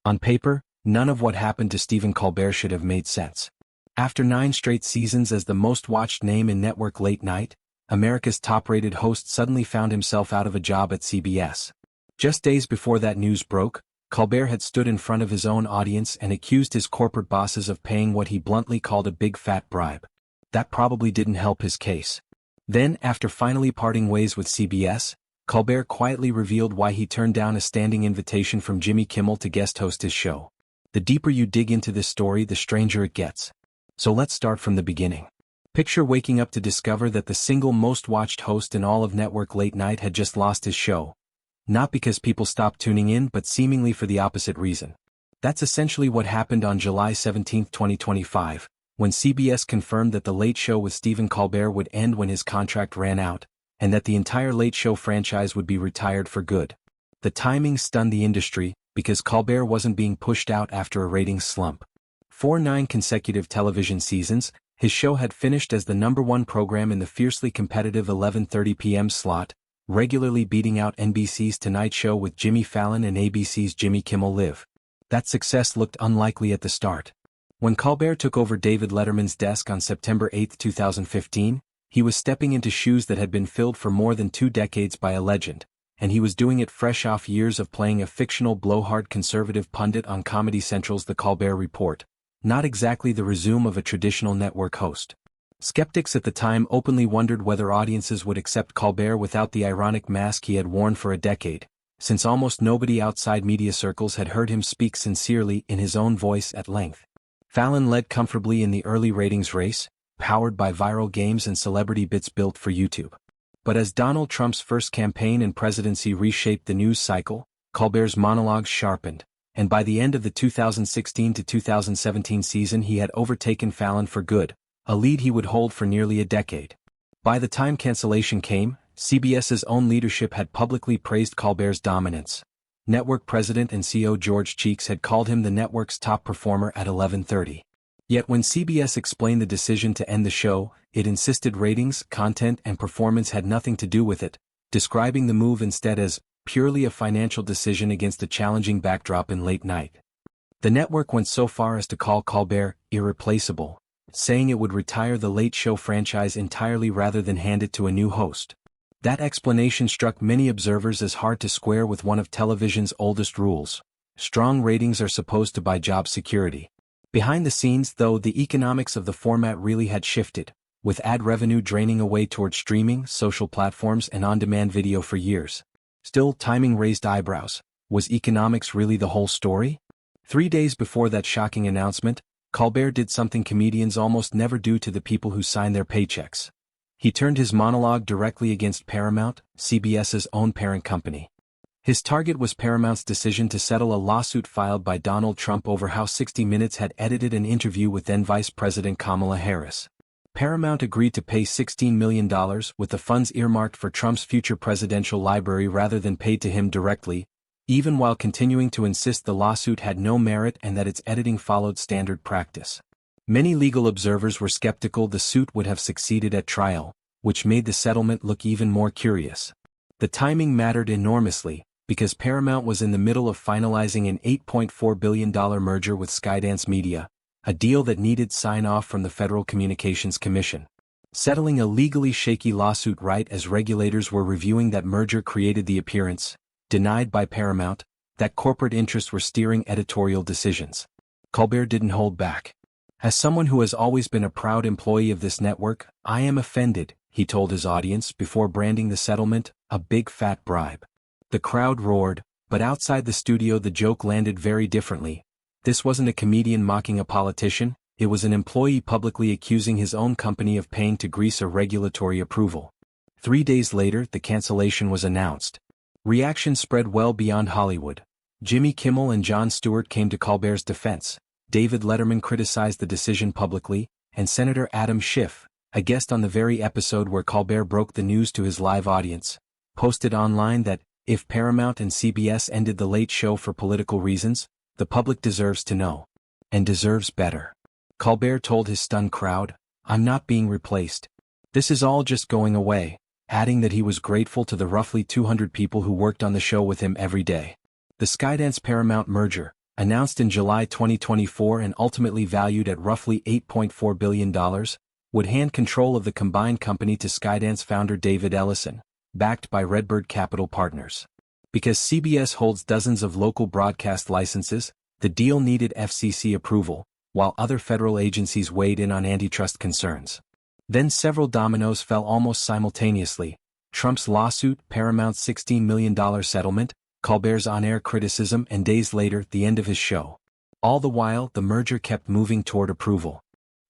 On paper, none of what happened to Stephen Colbert should have made sense. After 9 straight seasons as the most-watched name in network late night, America's top-rated host suddenly found himself out of a job at CBS. Just days before that news broke, Colbert had stood in front of his own audience and accused his corporate bosses of paying what he bluntly called a big fat bribe. That probably didn't help his case. Then, after finally parting ways with CBS, Colbert quietly revealed why he turned down a standing invitation from Jimmy Kimmel to guest host his show. The deeper you dig into this story, the stranger it gets. So let's start from the beginning. Picture waking up to discover that the single most watched host in all of network late night had just lost his show. Not because people stopped tuning in, but seemingly for the opposite reason. That's essentially what happened on July 17, 2025, when CBS confirmed that The Late Show with Stephen Colbert would end when his contract ran out, and that the entire Late Show franchise would be retired for good. The timing stunned the industry, because Colbert wasn't being pushed out after a ratings slump. For 9 consecutive television seasons, his show had finished as the #1 program in the fiercely competitive 11:30 p.m. slot, regularly beating out NBC's Tonight Show with Jimmy Fallon and ABC's Jimmy Kimmel Live. That success looked unlikely at the start. When Colbert took over David Letterman's desk on September 8, 2015, he was stepping into shoes that had been filled for more than 2 decades by a legend, and he was doing it fresh off years of playing a fictional blowhard conservative pundit on Comedy Central's The Colbert Report, not exactly the resume of a traditional network host. Skeptics at the time openly wondered whether audiences would accept Colbert without the ironic mask he had worn for a decade, since almost nobody outside media circles had heard him speak sincerely in his own voice at length. Fallon led comfortably in the early ratings race, powered by viral games and celebrity bits built for YouTube. But as Donald Trump's first campaign and presidency reshaped the news cycle, Colbert's monologues sharpened, and by the end of the 2016 to 2017 season he had overtaken Fallon for good, a lead he would hold for nearly a decade. By the time cancellation came, CBS's own leadership had publicly praised Colbert's dominance. Network president and CEO George Cheeks had called him the network's top performer at 11:30. Yet when CBS explained the decision to end the show, it insisted ratings, content, and performance had nothing to do with it, describing the move instead as purely a financial decision against a challenging backdrop in late night. The network went so far as to call Colbert irreplaceable, saying it would retire the Late Show franchise entirely rather than hand it to a new host. That explanation struck many observers as hard to square with one of television's oldest rules: strong ratings are supposed to buy job security. Behind the scenes, though, the economics of the format really had shifted, with ad revenue draining away toward streaming, social platforms, and on-demand video for years. Still, timing raised eyebrows. Was economics really the whole story? 3 days before that shocking announcement, Colbert did something comedians almost never do to the people who sign their paychecks. He turned his monologue directly against Paramount, CBS's own parent company. His target was Paramount's decision to settle a lawsuit filed by Donald Trump over how 60 Minutes had edited an interview with then Vice President Kamala Harris. Paramount agreed to pay $16 million, with the funds earmarked for Trump's future presidential library rather than paid to him directly, even while continuing to insist the lawsuit had no merit and that its editing followed standard practice. Many legal observers were skeptical the suit would have succeeded at trial, which made the settlement look even more curious. The timing mattered enormously, because Paramount was in the middle of finalizing an $8.4 billion merger with Skydance Media, a deal that needed sign-off from the Federal Communications Commission. Settling a legally shaky lawsuit right as regulators were reviewing that merger created the appearance, denied by Paramount, that corporate interests were steering editorial decisions. Colbert didn't hold back. As someone who has always been a proud employee of this network, I am offended, he told his audience before branding the settlement a big fat bribe. The crowd roared, but outside the studio the joke landed very differently. This wasn't a comedian mocking a politician, it was an employee publicly accusing his own company of paying to grease a regulatory approval. 3 days later, the cancellation was announced. Reaction spread well beyond Hollywood. Jimmy Kimmel and Jon Stewart came to Colbert's defense. David Letterman criticized the decision publicly, and Senator Adam Schiff, a guest on the very episode where Colbert broke the news to his live audience, posted online that, if Paramount and CBS ended The Late Show for political reasons, the public deserves to know. And deserves better. Colbert told his stunned crowd, "I'm not being replaced. This is all just going away," adding that he was grateful to the roughly 200 people who worked on the show with him every day. The Skydance Paramount merger, announced in July 2024 and ultimately valued at roughly $8.4 billion, would hand control of the combined company to Skydance founder David Ellison, backed by Redbird Capital Partners. Because CBS holds dozens of local broadcast licenses, the deal needed FCC approval, while other federal agencies weighed in on antitrust concerns. Then several dominoes fell almost simultaneously: Trump's lawsuit, Paramount's $16 million settlement, Colbert's on-air criticism, and days later, the end of his show. All the while, the merger kept moving toward approval.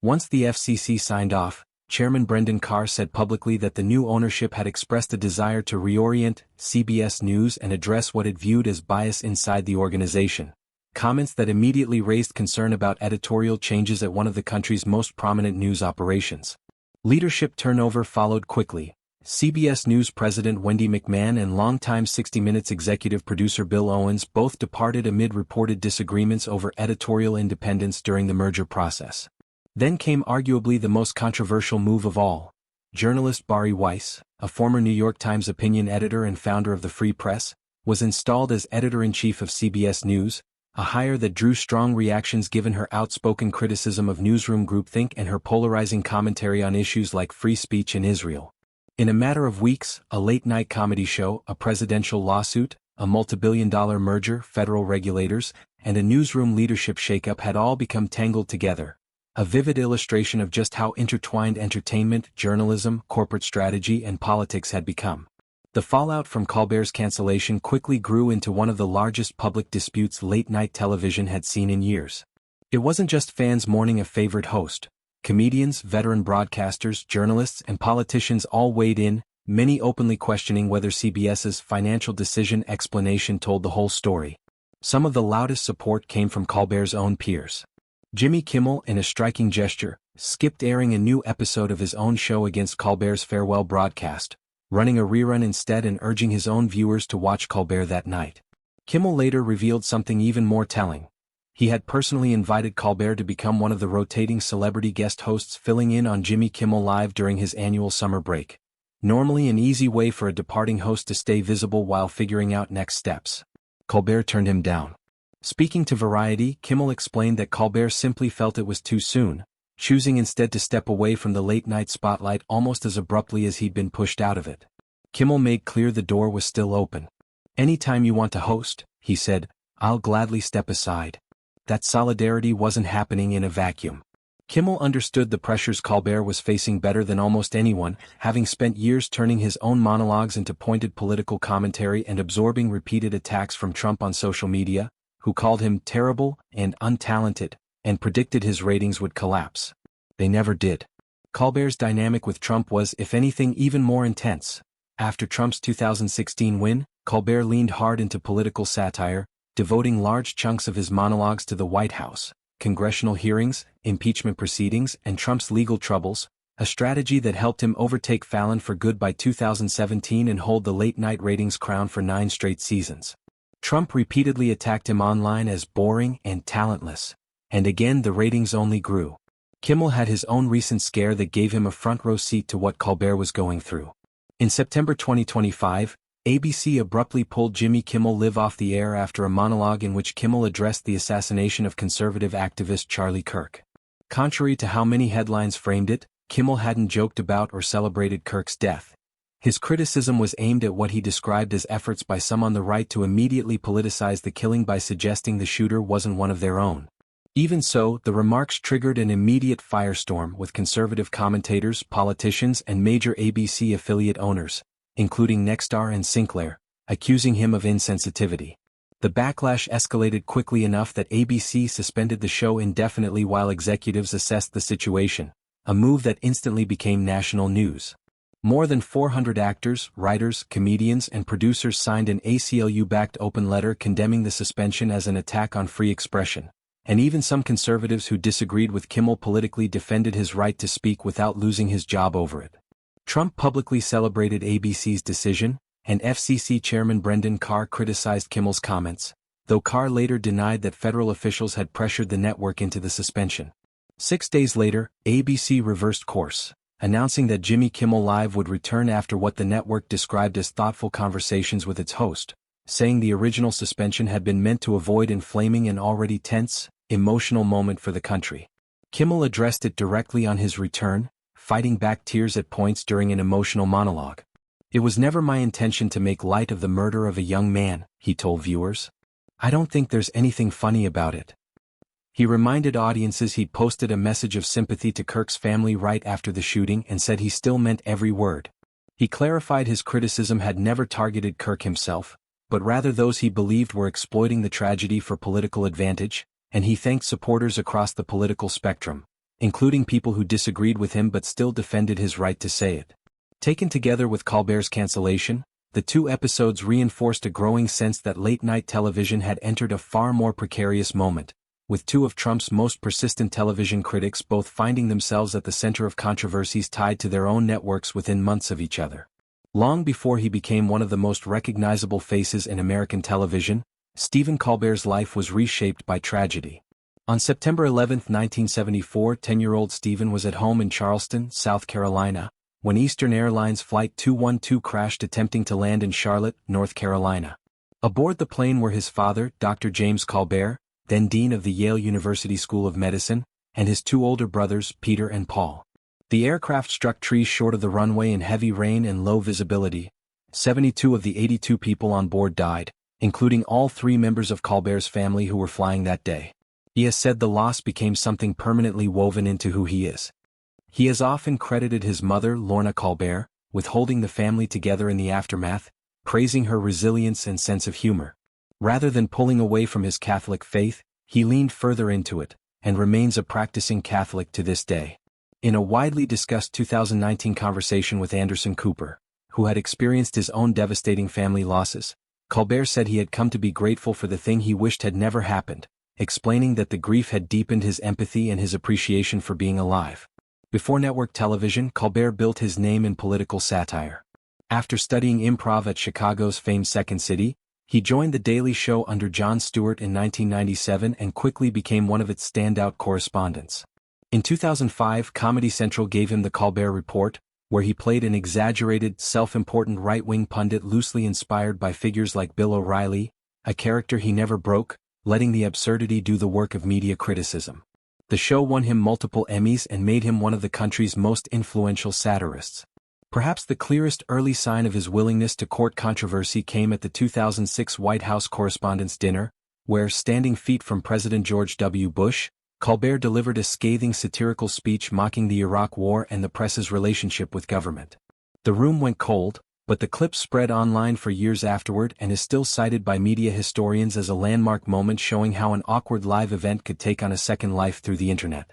Once the FCC signed off, Chairman Brendan Carr said publicly that the new ownership had expressed a desire to reorient CBS News and address what it viewed as bias inside the organization. Comments that immediately raised concern about editorial changes at one of the country's most prominent news operations. Leadership turnover followed quickly. CBS News President Wendy McMahon and longtime 60 Minutes executive producer Bill Owens both departed amid reported disagreements over editorial independence during the merger process. Then came arguably the most controversial move of all. Journalist Bari Weiss, a former New York Times opinion editor and founder of the Free Press, was installed as editor-in-chief of CBS News, a hire that drew strong reactions given her outspoken criticism of newsroom groupthink and her polarizing commentary on issues like free speech in Israel. In a matter of weeks, a late-night comedy show, a presidential lawsuit, a multi-billion-dollar merger, federal regulators, and a newsroom leadership shakeup had all become tangled together. A vivid illustration of just how intertwined entertainment, journalism, corporate strategy, and politics had become. The fallout from Colbert's cancellation quickly grew into one of the largest public disputes late-night television had seen in years. It wasn't just fans mourning a favorite host. Comedians, veteran broadcasters, journalists, and politicians all weighed in, many openly questioning whether CBS's financial decision explanation told the whole story. Some of the loudest support came from Colbert's own peers. Jimmy Kimmel, in a striking gesture, skipped airing a new episode of his own show against Colbert's farewell broadcast, running a rerun instead and urging his own viewers to watch Colbert that night. Kimmel later revealed something even more telling. He had personally invited Colbert to become one of the rotating celebrity guest hosts filling in on Jimmy Kimmel Live during his annual summer break. Normally an easy way for a departing host to stay visible while figuring out next steps. Colbert turned him down. Speaking to Variety, Kimmel explained that Colbert simply felt it was too soon, choosing instead to step away from the late-night spotlight almost as abruptly as he'd been pushed out of it. Kimmel made clear the door was still open. "Anytime you want to host," he said, "I'll gladly step aside." That solidarity wasn't happening in a vacuum. Kimmel understood the pressures Colbert was facing better than almost anyone, having spent years turning his own monologues into pointed political commentary and absorbing repeated attacks from Trump on social media, who called him terrible and untalented, and predicted his ratings would collapse. They never did. Colbert's dynamic with Trump was, if anything, even more intense. After Trump's 2016 win, Colbert leaned hard into political satire, devoting large chunks of his monologues to the White House, congressional hearings, impeachment proceedings, and Trump's legal troubles, a strategy that helped him overtake Fallon for good by 2017 and hold the late-night ratings crown for 9 straight seasons. Trump repeatedly attacked him online as boring and talentless. And again the ratings only grew. Kimmel had his own recent scare that gave him a front-row seat to what Colbert was going through. In September 2025, ABC abruptly pulled Jimmy Kimmel Live off the air after a monologue in which Kimmel addressed the assassination of conservative activist Charlie Kirk. Contrary to how many headlines framed it, Kimmel hadn't joked about or celebrated Kirk's death. His criticism was aimed at what he described as efforts by some on the right to immediately politicize the killing by suggesting the shooter wasn't one of their own. Even so, the remarks triggered an immediate firestorm with conservative commentators, politicians, and major ABC affiliate owners, including Nexstar and Sinclair, accusing him of insensitivity. The backlash escalated quickly enough that ABC suspended the show indefinitely while executives assessed the situation, a move that instantly became national news. More than 400 actors, writers, comedians, and producers signed an ACLU-backed open letter condemning the suspension as an attack on free expression. And even some conservatives who disagreed with Kimmel politically defended his right to speak without losing his job over it. Trump publicly celebrated ABC's decision, and FCC Chairman Brendan Carr criticized Kimmel's comments, though Carr later denied that federal officials had pressured the network into the suspension. 6 days later, ABC reversed course, announcing that Jimmy Kimmel Live would return after what the network described as thoughtful conversations with its host, saying the original suspension had been meant to avoid inflaming an already tense, emotional moment for the country. Kimmel addressed it directly on his return, fighting back tears at points during an emotional monologue. "It was never my intention to make light of the murder of a young man," he told viewers. "I don't think there's anything funny about it." He reminded audiences he'd posted a message of sympathy to Kirk's family right after the shooting and said he still meant every word. He clarified his criticism had never targeted Kirk himself, but rather those he believed were exploiting the tragedy for political advantage, and he thanked supporters across the political spectrum, including people who disagreed with him but still defended his right to say it. Taken together with Colbert's cancellation, the two episodes reinforced a growing sense that late-night television had entered a far more precarious moment, with two of Trump's most persistent television critics both finding themselves at the center of controversies tied to their own networks within months of each other. Long before he became one of the most recognizable faces in American television, Stephen Colbert's life was reshaped by tragedy. On September 11, 1974, 10-year-old Stephen was at home in Charleston, South Carolina, when Eastern Airlines Flight 212 crashed attempting to land in Charlotte, North Carolina. Aboard the plane were his father, Dr. James Colbert, then dean of the Yale University School of Medicine, and his two older brothers, Peter and Paul. The aircraft struck trees short of the runway in heavy rain and low visibility. 72 of the 82 people on board died, including all three members of Colbert's family who were flying that day. He has said the loss became something permanently woven into who he is. He has often credited his mother, Lorna Colbert, with holding the family together in the aftermath, praising her resilience and sense of humor. Rather than pulling away from his Catholic faith, he leaned further into it, and remains a practicing Catholic to this day. In a widely discussed 2019 conversation with Anderson Cooper, who had experienced his own devastating family losses, Colbert said he had come to be grateful for the thing he wished had never happened, explaining that the grief had deepened his empathy and his appreciation for being alive. Before network television, Colbert built his name in political satire. After studying improv at Chicago's famed Second City, he joined The Daily Show under Jon Stewart in 1997 and quickly became one of its standout correspondents. In 2005, Comedy Central gave him The Colbert Report, where he played an exaggerated, self-important right-wing pundit loosely inspired by figures like Bill O'Reilly, a character he never broke, letting the absurdity do the work of media criticism. The show won him multiple Emmys and made him one of the country's most influential satirists. Perhaps the clearest early sign of his willingness to court controversy came at the 2006 White House Correspondents' Dinner, where, standing feet from President George W. Bush, Colbert delivered a scathing satirical speech mocking the Iraq War and the press's relationship with government. The room went cold, but the clip spread online for years afterward and is still cited by media historians as a landmark moment showing how an awkward live event could take on a second life through the internet.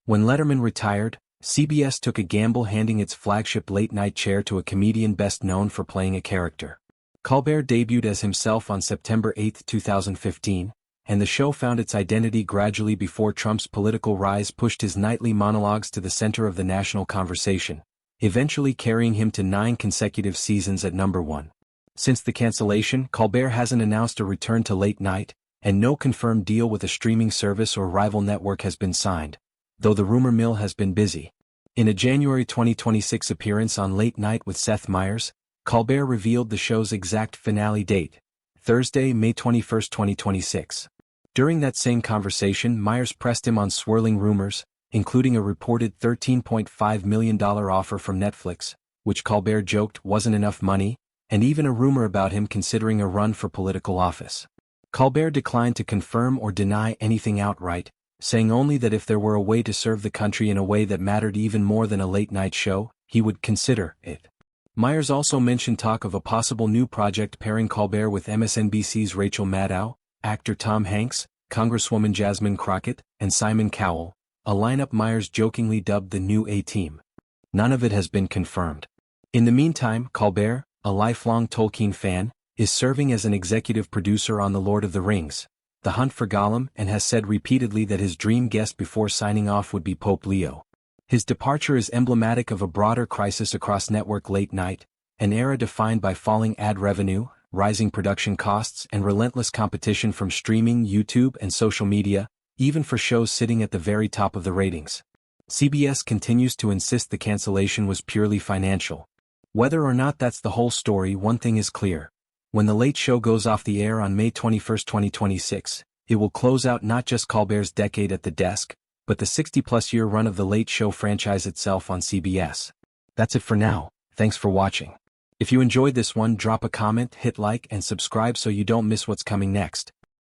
When Letterman retired, CBS took a gamble handing its flagship late-night chair to a comedian best known for playing a character. Colbert debuted as himself on September 8, 2015, and the show found its identity gradually before Trump's political rise pushed his nightly monologues to the center of the national conversation, eventually carrying him to 9 consecutive seasons at number 1. Since the cancellation, Colbert hasn't announced a return to late night, and no confirmed deal with a streaming service or rival network has been signed, though the rumor mill has been busy. In a January 2026 appearance on Late Night with Seth Meyers, Colbert revealed the show's exact finale date, Thursday, May 21, 2026. During that same conversation, Meyers pressed him on swirling rumors, including a reported $13.5 million offer from Netflix, which Colbert joked wasn't enough money, and even a rumor about him considering a run for political office. Colbert declined to confirm or deny anything outright, saying only that if there were a way to serve the country in a way that mattered even more than a late-night show, he would consider it. Meyers also mentioned talk of a possible new project pairing Colbert with MSNBC's Rachel Maddow, actor Tom Hanks, Congresswoman Jasmine Crockett, and Simon Cowell, a lineup Meyers jokingly dubbed the New A-Team. None of it has been confirmed. In the meantime, Colbert, a lifelong Tolkien fan, is serving as an executive producer on The Lord of the Rings, The Hunt for Gollum, and has said repeatedly that his dream guest before signing off would be Pope Leo. His departure is emblematic of a broader crisis across network late night, an era defined by falling ad revenue, rising production costs, and relentless competition from streaming, YouTube, and social media, even for shows sitting at the very top of the ratings. CBS continues to insist the cancellation was purely financial. Whether or not that's the whole story, one thing is clear. When The Late Show goes off the air on May 21, 2026, it will close out not just Colbert's decade at the desk, but the 60-plus year run of The Late Show franchise itself on CBS. That's it for now, thanks for watching. If you enjoyed this one, drop a comment, hit like and subscribe so you don't miss what's coming next.